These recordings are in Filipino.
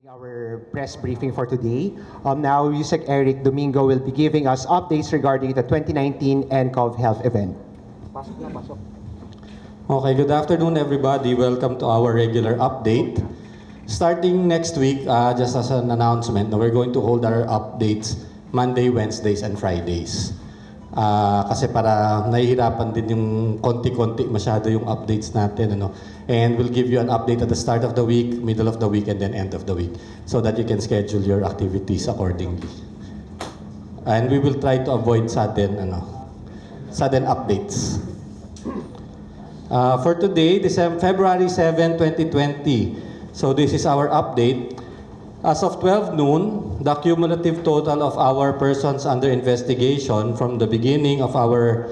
Our press briefing for today. Now, Yusek Eric Domingo will be giving us updates regarding the 2019 nCoV Health event. Okay, good afternoon everybody. Welcome to our regular update. Starting next week, just as an announcement, we're going to hold our updates Monday, Wednesdays, and Fridays. Kasi para nahihirapan din yung konti-konti masyado yung updates natin. And we'll give you an update at the start of the week, middle of the week, and then end of the week so that you can schedule your activities accordingly. And we will try to avoid sudden updates. For today, February 7, 2020. So this is our update. As of 12 noon, the cumulative total of our persons under investigation from the beginning of our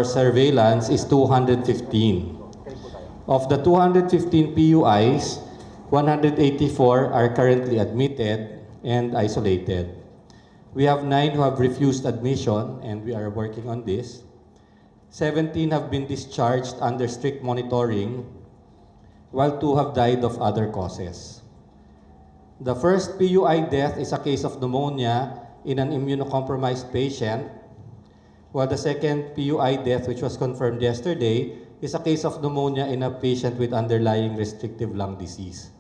surveillance is 215. Of the 215 PUIs, 184 are currently admitted and isolated. We have 9 who have refused admission, and we are working on this. 17 have been discharged under strict monitoring, while 2 have died of other causes. The first PUI death is a case of pneumonia in an immunocompromised patient, while the second PUI death, which was confirmed yesterday, is a case of pneumonia in a patient with underlying restrictive lung disease.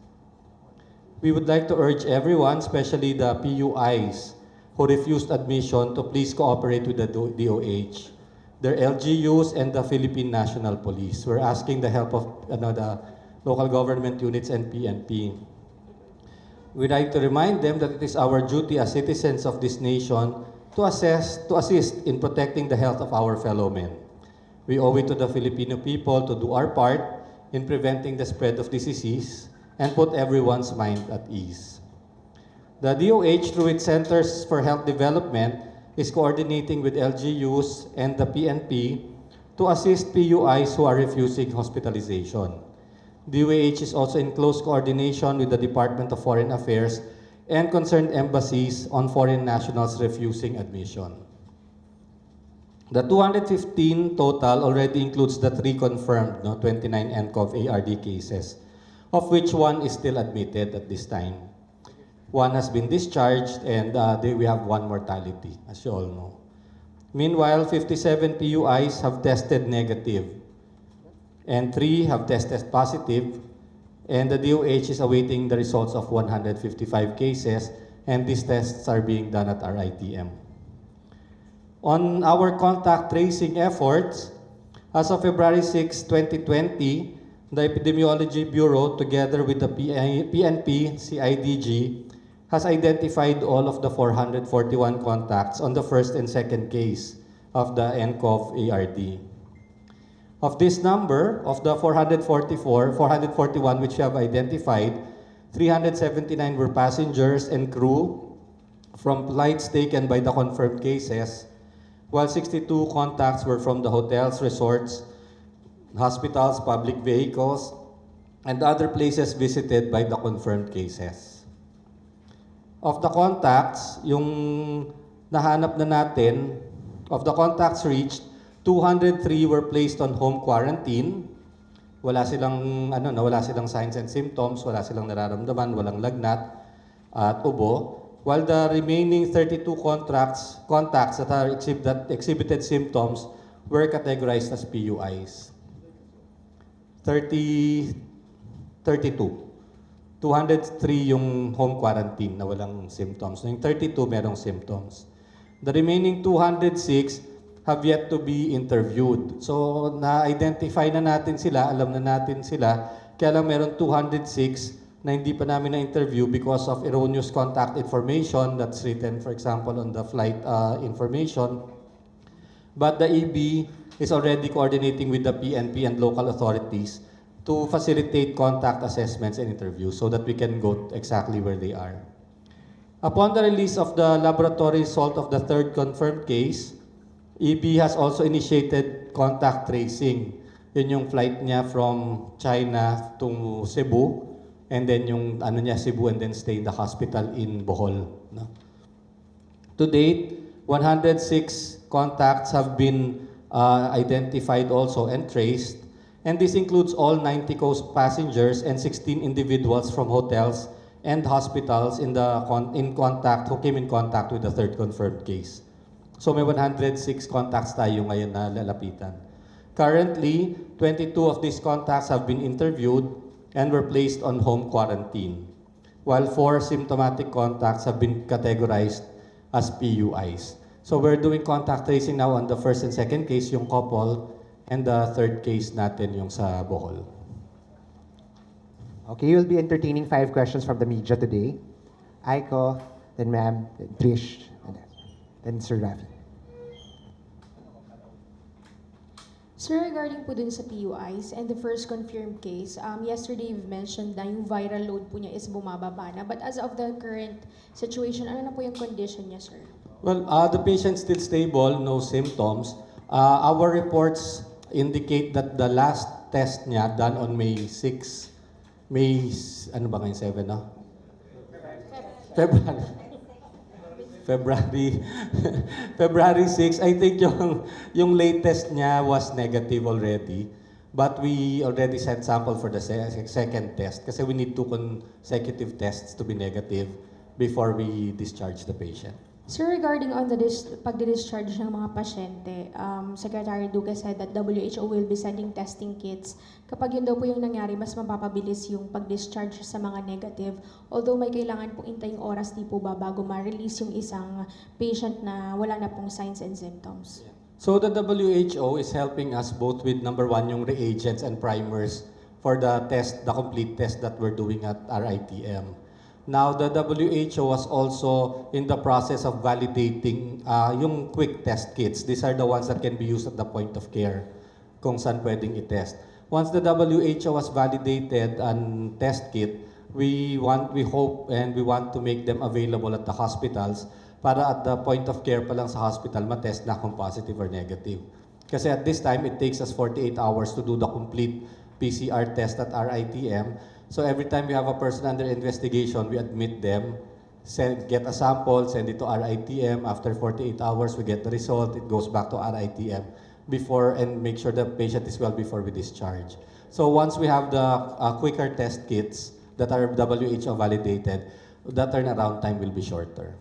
We would like to urge everyone, especially the PUIs who refused admission, to please cooperate with the DOH, their LGUs, and the Philippine National Police. We're asking the help of the local government units and PNP. We'd like to remind them that it is our duty as citizens of this nation to assist in protecting the health of our fellow men. We owe it to the Filipino people to do our part in preventing the spread of this disease and put everyone's mind at ease. The DOH, through its Centers for Health Development, is coordinating with LGUs and the PNP to assist PUIs who are refusing hospitalization. DOH is also in close coordination with the Department of Foreign Affairs and concerned embassies on foreign nationals refusing admission. The 215 total already includes the 3 confirmed 29 nCoV ARD cases, of which 1 is still admitted at this time. 1 has been discharged, and we have 1 mortality, as you all know. Meanwhile, 57 PUIs have tested negative, and 3 have tested positive, and the DOH is awaiting the results of 155 cases, and these tests are being done at our ITM. On our contact tracing efforts, as of February 6, 2020, the Epidemiology Bureau, together with the PNP, CIDG, has identified all of the 441 contacts on the first and second case of the nCoV ARD. Of this number, of the 441 which we have identified, 379 were passengers and crew from flights taken by the confirmed cases, while 62 contacts were from the hotels, resorts, hospitals, public vehicles, and other places visited by the confirmed cases. Of the contacts, yung nahanap na natin, of the contacts reached, 203 were placed on home quarantine. Wala silang signs and symptoms, wala silang nararamdaman, walang lagnat at ubo. While the remaining 32 contacts that exhibited symptoms were categorized as PUIs. 32. 203 yung home quarantine na walang symptoms. Yung 32 merong symptoms. The remaining 206 have yet to be interviewed. So, na-identify na natin sila, alam na natin sila, kaya lang meron 206 na hindi pa namin na-interview because of erroneous contact information that's written, for example, on the flight information. But the EB is already coordinating with the PNP and local authorities to facilitate contact assessments and interviews so that we can go exactly where they are. Upon the release of the laboratory result of the third confirmed case, EB has also initiated contact tracing. Yun yung flight niya from China to Cebu, and then yung Cebu, and then stay in the hospital in Bohol. No? To date, 106 contacts have been identified also and traced, And this includes all 90 coast passengers and 16 individuals from hotels and hospitals who came in contact with the third confirmed case. So may 106 contacts tayo ngayon na lalapitan. Currently, 22 of these contacts have been interviewed and were placed on home quarantine, while 4 symptomatic contacts have been categorized as PUIs. So we're doing contact tracing now on the first and second case, yung couple, and the third case natin yung sa Bohol. Okay, you'll be entertaining 5 questions from the media today. Aiko, then Ma'am, then Trish, and then Sir Rafi. Sir, regarding po dun sa PUIs and the first confirmed case, yesterday you've mentioned na yung viral load po niya is bumababa na. But as of the current situation, ano na po yung condition niya, sir? Well, the patient's still stable, no symptoms. Our reports indicate that the last test niya done on May 6, ano ba ngayon, 7, no? February 6, I think yung latest niya was negative already. But we already sent sample for the second test kasi we need 2 consecutive tests to be negative before we discharge the patient. Sir, regarding on the pagdi-discharge ng mga pasyente, Secretary Duque said that WHO will be sending testing kits. Kapag yun daw po yung nangyari, mas mapapabilis yung pag-discharge sa mga negative. Although may kailangan pong intaying oras di po ba bago ma-release yung isang patient na wala na pong signs and symptoms. So the WHO is helping us both with number 1, yung reagents and primers for the complete test that we're doing at RITM. Now, the WHO was also in the process of validating yung quick test kits. These are the ones that can be used at the point of care kung saan pwedeng i-test. Once the WHO has validated an test kit, we hope and we want to make them available at the hospitals para at the point of care pa lang sa hospital matest na kung positive or negative. Kasi at this time, it takes us 48 hours to do the complete PCR test at RITM. So every time we have a person under investigation, we admit them, get a sample, send it to RITM. After 48 hours, we get the result. It goes back to RITM and make sure the patient is well before we discharge. So once we have the quicker test kits that are WHO validated, the turnaround time will be shorter.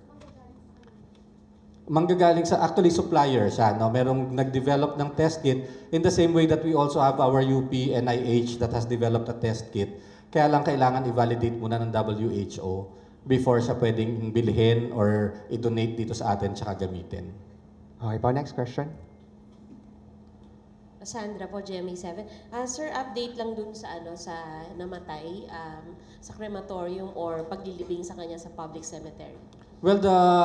Manggagaling sa actually supplier siya, no? Merong nag-develop ng test kit in the same way that we also have our UP NIH that has developed a test kit. Kaya lang kailangan i-validate muna ng WHO before siya pwedeng bilhin or i-donate dito sa atin tsaka gamitin. Okay po, next question. Sandra po, GMA7. Sir, update lang dun sa sa namatay sa crematorium or paglilibing sa kanya sa public cemetery. Well,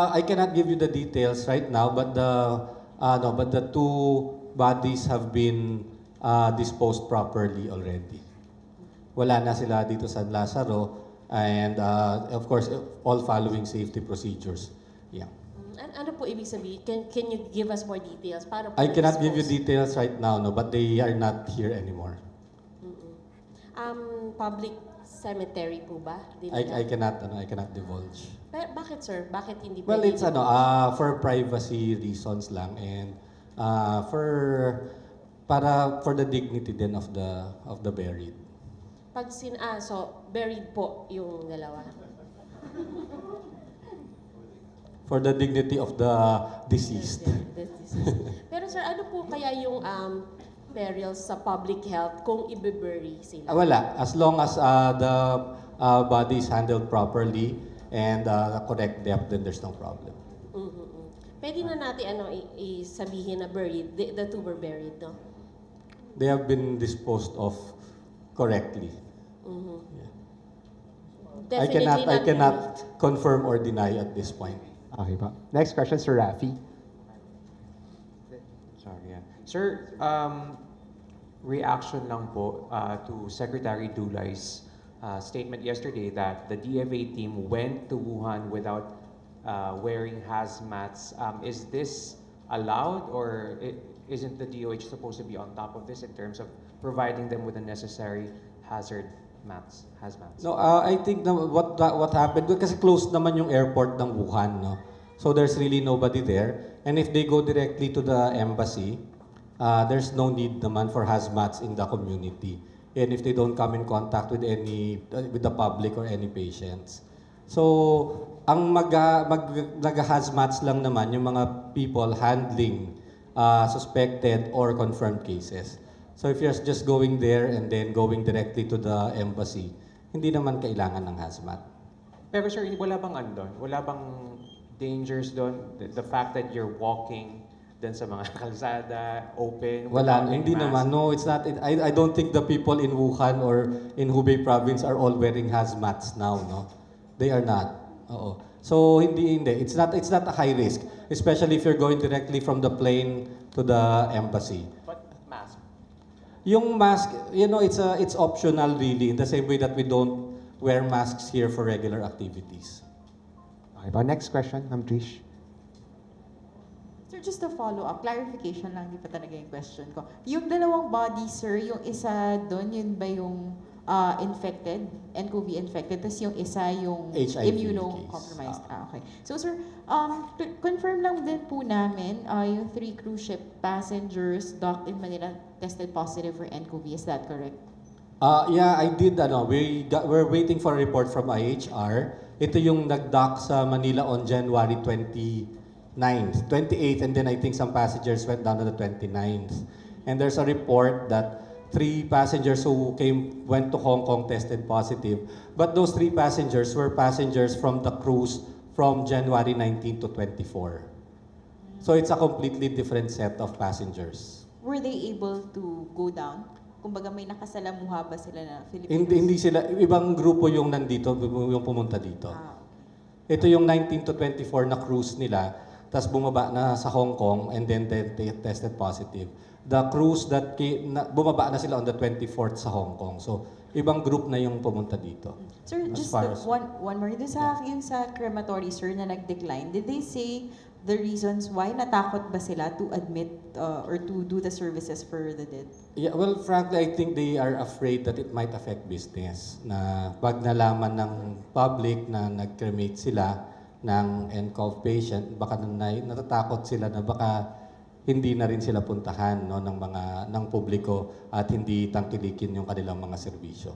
I cannot give you the details right now, but the 2 bodies have been disposed properly already. Wala na sila dito sa Lazaro and of course all following safety procedures. Yeah. Ano po ibig sabihin? Can you give us more details? Paano po I cannot give you na-dispose? details right now, no, but they are not here anymore. Public cemetery po ba? I cannot divulge. Pero bakit, sir? Bakit hindi Well, pwede it's divulge? for privacy reasons lang and for the dignity then of the buried. So buried po yung dalawa. For the dignity of the deceased. Pero sir, ano po kaya yung perils sa public health kung i-bury sila? Wala. As long as the body is handled properly and correct depth, then there's no problem. Pwede na natin sabihin na buried, the 2 were buried, no? They have been disposed of correctly. Yeah. I cannot confirm or deny at this point. Okay po. Next question, Sir Rafi. Sorry, yeah. Sir, reaction lang po to Secretary Dulai's statement yesterday that the DFA team went to Wuhan without wearing hazmats. Is this allowed or isn't the DOH supposed to be on top of this in terms of providing them with the necessary hazmats? No, I think what happened, kasi closed naman yung airport ng Wuhan, no? So there's really nobody there. And if they go directly to the embassy, there's no need naman for hazmats in the community. And if they don't come in contact with with the public or any patients. So, ang nag-hazmats lang naman yung mga people handling suspected or confirmed cases. So if you're just going there and then going directly to the embassy, hindi naman kailangan ng hazmat. Pero sir, wala bang ano doon? Wala bang dangers doon? The fact that you're walking dun sa mga kalsada, open, Wala, without any hindi mask? naman. No, it's not. I don't think the people in Wuhan or in Hubei province are all wearing hazmats now, no? They are not. Oo. So hindi. It's not a high risk, especially if you're going directly from the plane to the embassy. But mask. Yung mask, you know, it's optional really, in the same way that we don't wear masks here for regular activities. Okay po, next question, Ma'am Trish. Sir, just a follow-up, clarification lang, di pa talaga yung question ko. Yung dalawang body, sir, yung isa doon, yun ba yung infected, nCoV infected, tapos yung isa yung HIV immunocompromised. Okay. So, sir, confirm lang din po namin, yung 3 cruise ship passengers docked in Manila tested positive for nCoV. Is that correct? Yeah, I did. We're waiting for a report from IHR. Ito yung nag-dock sa Manila on January 29th, 28th, and then I think some passengers went down on the 29th. And there's a report that 3 passengers who went to Hong Kong tested positive. But those 3 passengers were passengers from the cruise from January 19 to 24. So it's a completely different set of passengers. Were they able to go down? Kumbaga may nakasalamuha ba sila na Filipinos? Hindi sila, ibang grupo yung nandito, yung pumunta dito. Okay. Ito yung 19 to 24 na cruise nila, tapos bumaba na sa Hong Kong and then they tested positive. The cruise that bumaba na sila on the 24th sa Hong Kong. So, ibang group na yung pumunta dito. Sir, As just far as- one more. Doon sa, yung sa crematory, sir, na nag-decline, did they say the reasons why? Natakot ba sila to admit or to do the services for the dead? Yeah, well, frankly, I think they are afraid that it might affect business. Na pag nalaman ng public na nag-cremate sila ng nCoV patient, baka natatakot sila na baka hindi na rin sila puntahan, no, ng publiko at hindi tangkilikin yung kanilang mga serbisyo.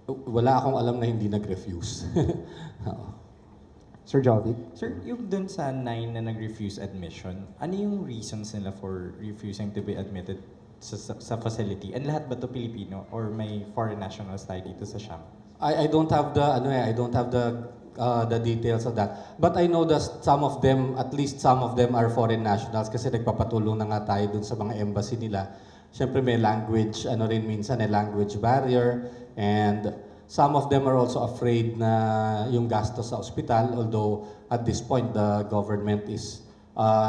Wala akong alam na hindi nag-refuse. Oo. Sir Jovic. Sir, yung dun sa 9 na nag-refuse admission, ano yung reasons nila for refusing to be admitted sa facility? And lahat ba to Pilipino or may foreign nationals tayo dito sa Siam? I don't have the details of that. But I know that some of them, at least some of them are foreign nationals kasi nagpapatulong na nga tayo dun sa mga embassy nila. Siyempre may language, minsan language barrier, and some of them are also afraid na yung gastos sa ospital, although at this point the government is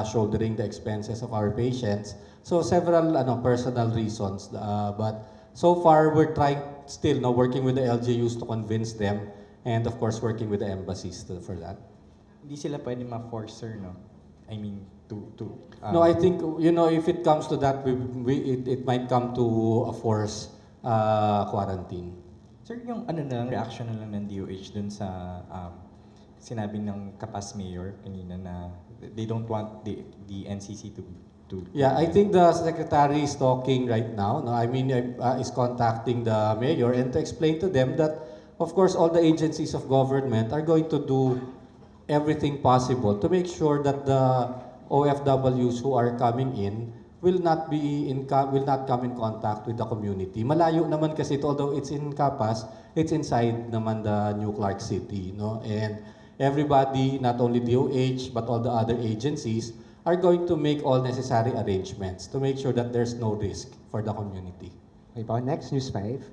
shouldering the expenses of our patients. So several personal reasons, but so far we're trying still working with the LGUs to convince them, and of course working with the embassies for that. Hindi sila pwede ma-force, sir, no? I mean, No, I think if it comes to that, it might come to a forced quarantine. Sir, yung reaction na lang ng DOH dun sa sinabi ng Kapas Mayor kanina na they don't want the NCC to Yeah, I think the secretary is talking right now. No, is contacting the mayor and to explain to them that, of course, all the agencies of government are going to do everything possible to make sure that the OFWs who are coming in will not come in contact with the community. Malayo naman kasi ito, although it's in Capas, it's inside naman the New Clark City, no? And everybody, not only DOH but all the other agencies, are going to make all necessary arrangements to make sure that there's no risk for the community. Okay po, next, News 5.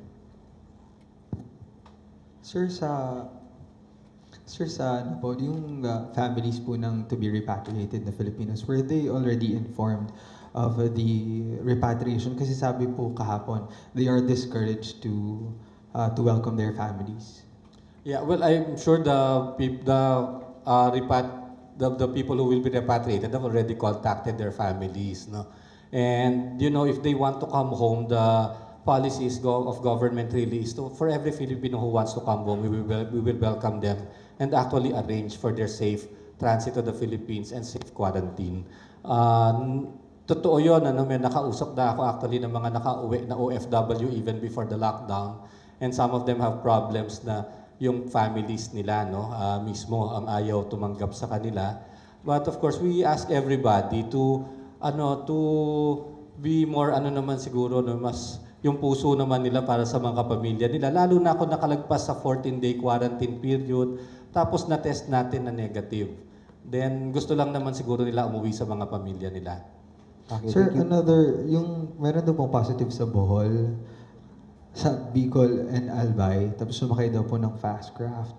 Sir, yung families po ng to be repatriated na Filipinos, were they already informed of the repatriation? Kasi sabi po kahapon, they are discouraged to welcome their families. Yeah, well, I'm sure the people who will be repatriated have already contacted their families, no? And if they want to come home, the policies of government really is for every Filipino who wants to come home, we will welcome them and actually arrange for their safe transit to the Philippines and safe quarantine. Totoo yun, may nakausap na ako actually ng mga nakauwi na OFW even before the lockdown, and some of them have problems na yung families nila mismo ang ayaw tumanggap sa kanila. But of course, we ask everybody to be more naman siguro mas yung puso naman nila para sa mga kapamilya nila, lalo na kung nakalagpas sa 14-day quarantine period tapos na-test natin na negative. Then gusto lang naman siguro nila umuwi sa mga pamilya nila. Okay, Sir, thank you. meron daw pong positive sa Bohol, sa Bicol and Albay, tapos sumakay daw po ng fast craft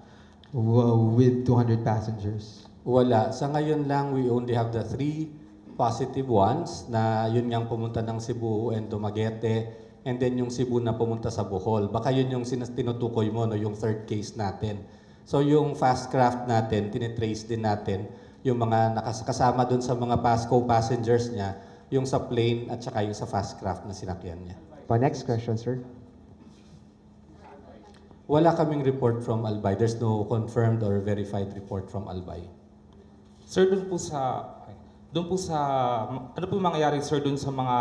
with 200 passengers. Wala. Sa ngayon lang, we only have the 3 positive ones na yun nga pumunta ng Cebu and Dumaguete, and then yung Cebu na pumunta sa Bohol. Baka yun yung tinutukoy mo, yung 3rd case natin. So yung fast craft natin, tinitrace din natin yung mga nakasama dun sa mga passengers niya, yung sa plane at saka yung sa fast craft na sinakyan niya. Next question, sir. Wala kaming report from Albay. There's no confirmed or verified report from Albay. Sir, doon po sa ano po mangyayari, sir, doon sa mga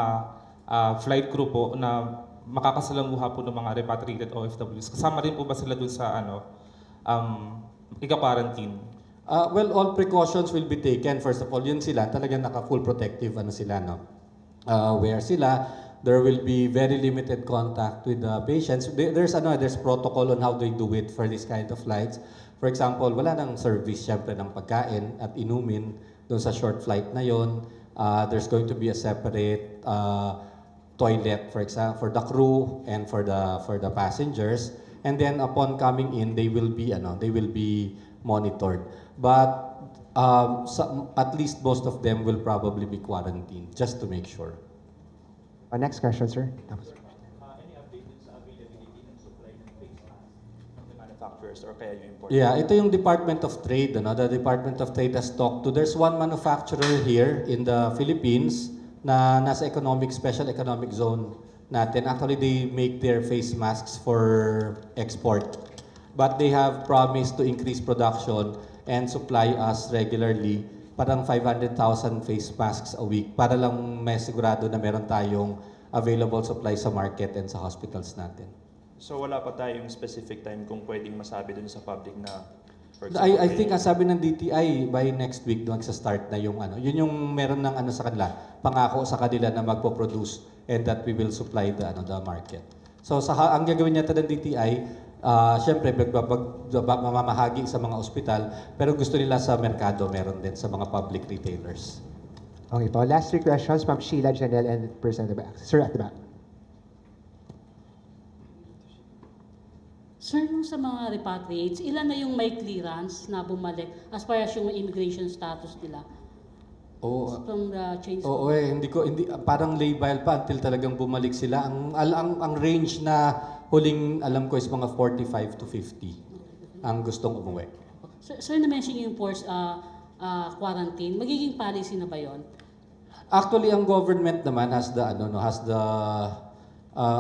flight crew po na makakasalamuha po ng mga repatriated OFWs? Kasama rin po ba sila doon sa ika-quarantine? Well, all precautions will be taken. First of all, yun sila, talagang naka-full protective sila, where sila, there will be very limited contact with the patients. There's protocol on how they do it for this kind of flights. For example, wala nang service syempre ng pagkain at inumin doon sa short flight na yon. There's going to be a separate toilet, for example, for the crew and for the passengers. And then upon coming in, they will be monitored. But at least most of them will probably be quarantined just to make sure. Next question, sir. Any update sa availability ng supply ng face mask ng manufacturers or kaya yung import? Yeah, ito yung Department of Trade. The Department of Trade has talked to. There's one manufacturer here in the Philippines na nasa special economic zone natin. Actually, they make their face masks for export. But they have promised to increase production and supply us regularly parang 500,000 face masks a week para lang may sigurado na meron tayong available supply sa market and sa hospitals natin. So wala pa tayong specific time kung pwedeng masabi dun sa public na, for I think ang sabi ng DTI by next week magsa-start na yung yun yung meron ng sa kanila, pangako sa kanila na magpo-produce and that we will supply the market. So ang gagawin niya ng DTI, syempre mamamahagi sa mga ospital, pero gusto nila sa merkado meron din sa mga public retailers. Okay po, last 3 questions, Ma'am Sheila, Janelle, and person at the back. Sir, at the back. Sir, yung sa mga repatriates, ilan na yung may clearance na bumalik as far as yung immigration status nila? From the change. Hindi parang labile pa until talagang bumalik sila. Ang range na huling alam ko is mga 45 to 50 ang gustong umuwi. Sir, na-mention yung forced quarantine. Magiging policy na ba yon? Actually, ang government naman has the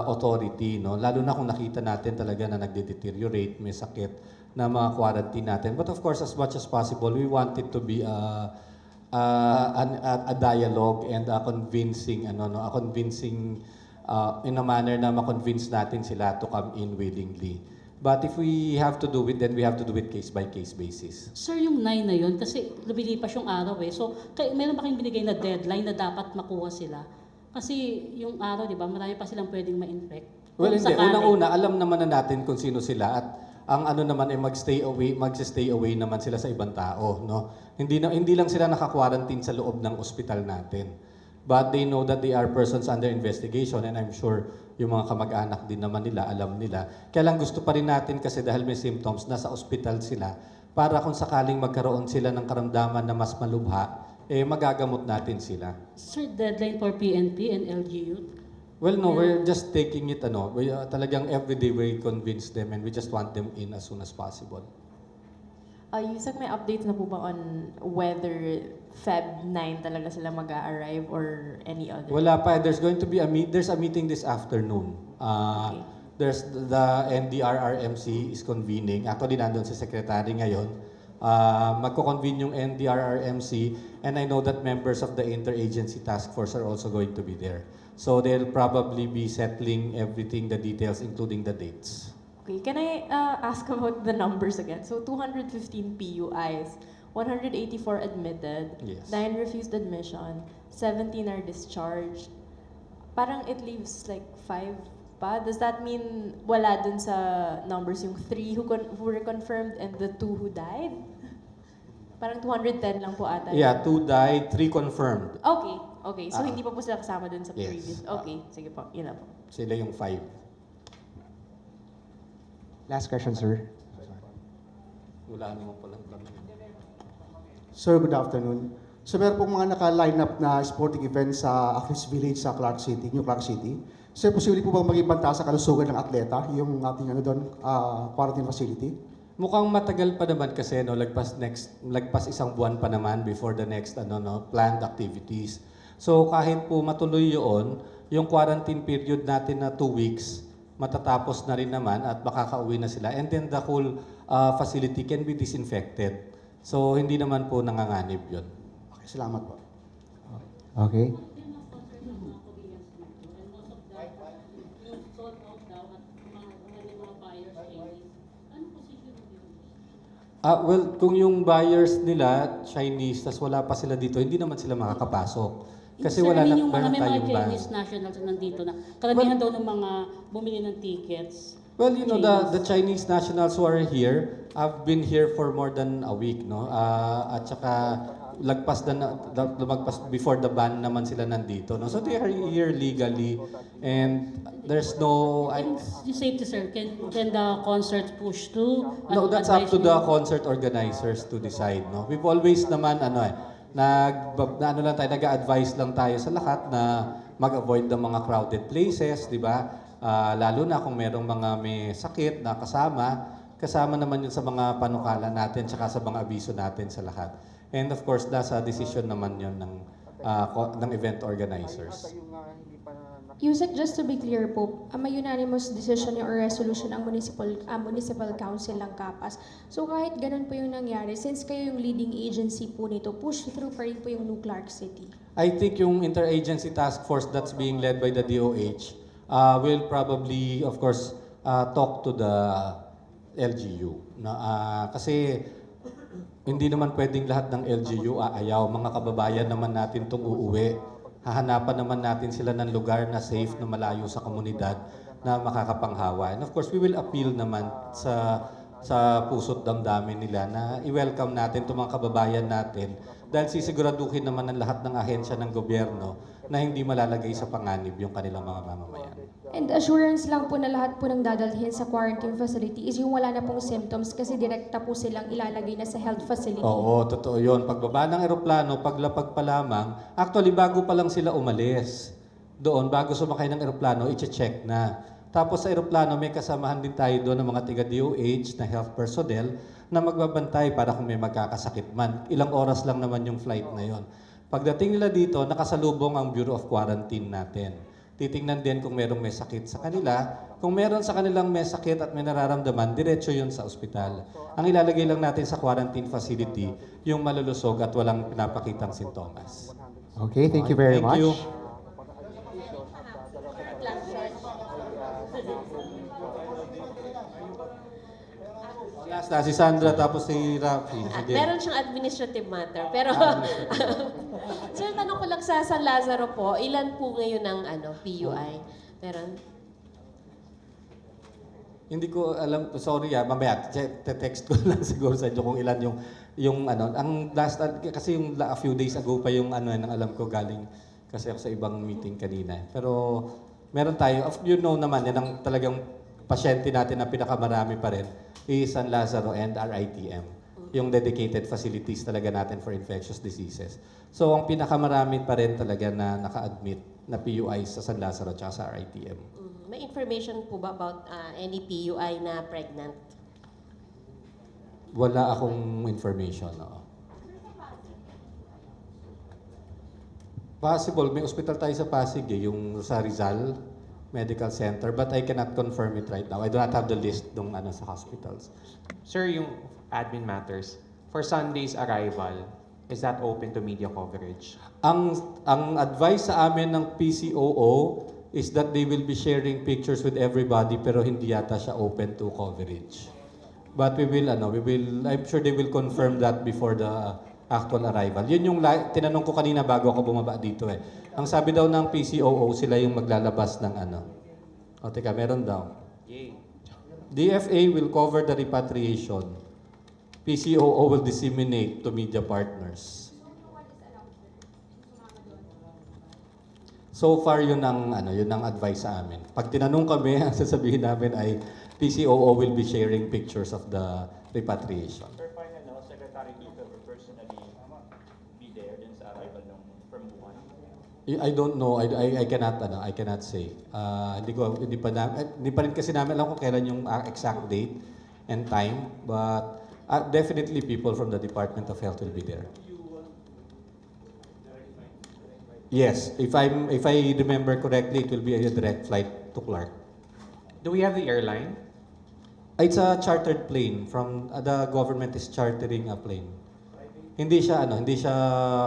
authority, lalo na kung nakita natin talaga na nagde-deteriorate, may sakit na mga quarantine natin. But of course, as much as possible, we want it to be a dialogue and a convincing in a manner na ma-convince natin sila to come in willingly. But if we have to do it, then we have to do it case by case basis. Sir, yung 9 na yun, kasi lumilipas yung araw So, meron ba kayong binigay na deadline na dapat makuha sila? Kasi yung araw, di ba, marami pa silang pwedeng ma-infect. Well, hindi. Unang-una, alam naman na natin kung sino sila at ang naman ay magstay away naman sila sa ibang tao, Hindi lang sila naka-quarantine sa loob ng ospital natin. But they know that they are persons under investigation, and I'm sure yung mga kamag-anak din naman nila, alam nila. Kaya lang gusto pa rin natin kasi dahil may symptoms, nasa ospital sila, para kung sakaling magkaroon sila ng karamdaman na mas malubha, magagamot natin sila. Sir, deadline for PNP and LGU? Well, no, we're just taking it, talagang everyday we convince them and we just want them in as soon as possible. Yusek, may update na po ba on whether Feb 9 talaga sila mag-a-arrive or any other? Wala pa. There's going to be there's a meeting this afternoon. There's the NDRRMC is convening. Actually, nandun si Secretary ngayon magko-convene yung NDRRMC, and I know that members of the Interagency Task Force are also going to be there. So they'll probably be settling everything, the details, including the dates. Okay, can I ask about the numbers again? So 215 PUIs, 184 admitted, Yes. 9 refused admission, 17 are discharged. Parang it leaves like 5 pa. Does that mean wala dun sa numbers yung 3 who were confirmed and the 2 who died? Parang 210 lang po ata. Yeah, 2 died, 3 confirmed. Okay, okay. So Ah. hindi pa po sila kasama dun sa Yes. previous. Okay, sige po. Yun na po. Sila yung 5. Last question, sir. Wala naman palang tanong. Sir, good afternoon. So meron pong mga naka-line up na sporting events sa Acris Village sa Clark City, New Clark City. Sir, posible po bang maging banta sa kalusugan ng atleta, yung ating quarantine facility? Mukhang matagal pa naman kasi lagpas isang buwan pa naman before the next planned activities. So kahit po matuloy yung quarantine period natin na 2 weeks, matatapos na rin naman at makakauwi na sila. And then the whole facility can be disinfected. So hindi naman po nanganganib yun. Okay, salamat po. Okay. Well, kung yung buyers nila, Chinese, tas wala pa sila dito, hindi naman sila makakapasok. Kasi Sir, wala I na, mean, yung meron may mga tayong ban. Chinese nationals na nandito na karamihan daw ng mga bumili ng tickets. Well, you know, the Chinese nationals who are here have been here for more than a week, no? At saka lumagpas before the ban naman sila nandito, no? So they are here legally, and there's no... Yung safety, sir, can the concert push to? No, that's up to the concert organizers to decide, no? We've always naman, nag-a-advise lang tayo sa lahat na mag-avoid ng mga crowded places, di ba? Lalo na kung merong mga may sakit na kasama naman yun sa mga panukala natin tsaka sa mga abiso natin sa lahat. And of course, nasa decision naman yun ng event organizers. Yusek, just to be clear po, may unanimous decision or resolution ang municipal council ng Kapas. So kahit ganun po yung nangyari, since kayo yung leading agency po nito, push through pa rin po yung New Clark City. I think yung interagency task force that's being led by the DOH will probably, of course, talk to the LGU. Kasi hindi naman pwedeng lahat ng LGU aayaw. Mga kababayan naman natin itong uuwi. Hahanapan naman natin sila ng lugar na safe, na malayo sa komunidad, na makakapanghawa. And of course, we will appeal naman sa puso't damdamin nila na i-welcome natin itong mga kababayan natin dahil sisiguraduhin naman ng lahat ng ahensya ng gobyerno na hindi malalagay sa panganib yung kanilang mga mamamayan. And assurance lang po na lahat po ng dadalhin sa quarantine facility is yung wala na pong symptoms kasi direkta po silang ilalagay na sa health facility. Oo, totoo yun. Pagbaba ng eroplano, paglapag pa lamang, actually bago pa lang sila umalis doon, bago sumakay ng eroplano, i-check na. Tapos sa eroplano, may kasamahan din tayo doon ng mga taga-DOH na health personnel na magbabantay para kung may magkakasakit man. Ilang oras lang naman yung flight na yon. Pagdating nila dito, nakasalubong ang Bureau of Quarantine natin. Titingnan din kung merong may sakit sa kanila. Kung meron sa kanilang may sakit at may nararamdaman, diretso yun sa ospital. Ang ilalagay lang natin sa quarantine facility, yung malulusog at walang pinapakitang sintomas. Okay, thank you very much. Thank you. Last na, si Sandra tapos si Rafi. At Sige. meron siyang administrative matter. Pero, sir, tanong ko lang sa San Lazaro po, ilan po ngayon ang PUI? Meron? Hindi ko alam, sorry mamaya, text ko lang siguro sa inyo kung ilan yung ang last, kasi yung a few days ago pa yung nang alam ko galing kasi ako sa ibang meeting kanina. Pero meron tayo, you know naman, yan ang talagang pasyente natin na pinakamarami pa rin is San Lazaro and RITM, yung dedicated facilities talaga natin for infectious diseases. So ang pinakamarami pa rin talaga na naka-admit na PUI sa San Lazaro at sa RITM. May information po ba about any PUI na pregnant? Wala akong information. No. Possible, may hospital tayo sa Pasig yung sa Rizal Medical Center, but I cannot confirm it right now. I do not have the list ng sa hospitals. Sir, yung admin matters, For Sunday's arrival, is that open to media coverage? Ang advice sa amin ng PCOO is that they will be sharing pictures with everybody pero hindi yata siya open to coverage. But I'm sure they will confirm that before the actual arrival. Yun yung tinanong ko kanina bago ako bumaba dito eh. Ang sabi daw ng PCOO, sila yung maglalabas ng ano. O teka, meron daw. Yay. DFA will cover the repatriation. PCOO will disseminate to media partners. So far, yun ang advice sa amin. Pag tinanong kami, ang sasabihin namin ay PCOO will be sharing pictures of the repatriation. Sir, final, Secretary Duque will personally be there din sa arrival from Wuhan? I don't know. I cannot say. Hindi pa rin kasi namin alam kung kailan yung exact date and time, but definitely people from the Department of Health will be there. Yes, if I remember correctly, it will be a direct flight to Clark. Do we have the airline? It's a chartered plane from the government is chartering a plane. Hindi siya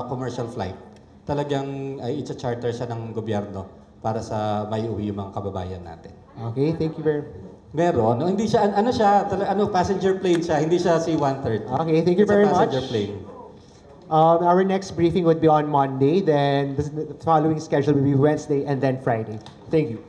commercial flight. Talagang it's a charter siya ng gobyerno para sa maiuwi yung mga kababayan natin. Okay, thank you very much. Meron, no? Hindi siya passenger plane siya, hindi siya C-130. Okay, thank you very It's a much. passenger plane. Our next briefing would be on Monday, then the following schedule will be Wednesday and then Friday. Thank you.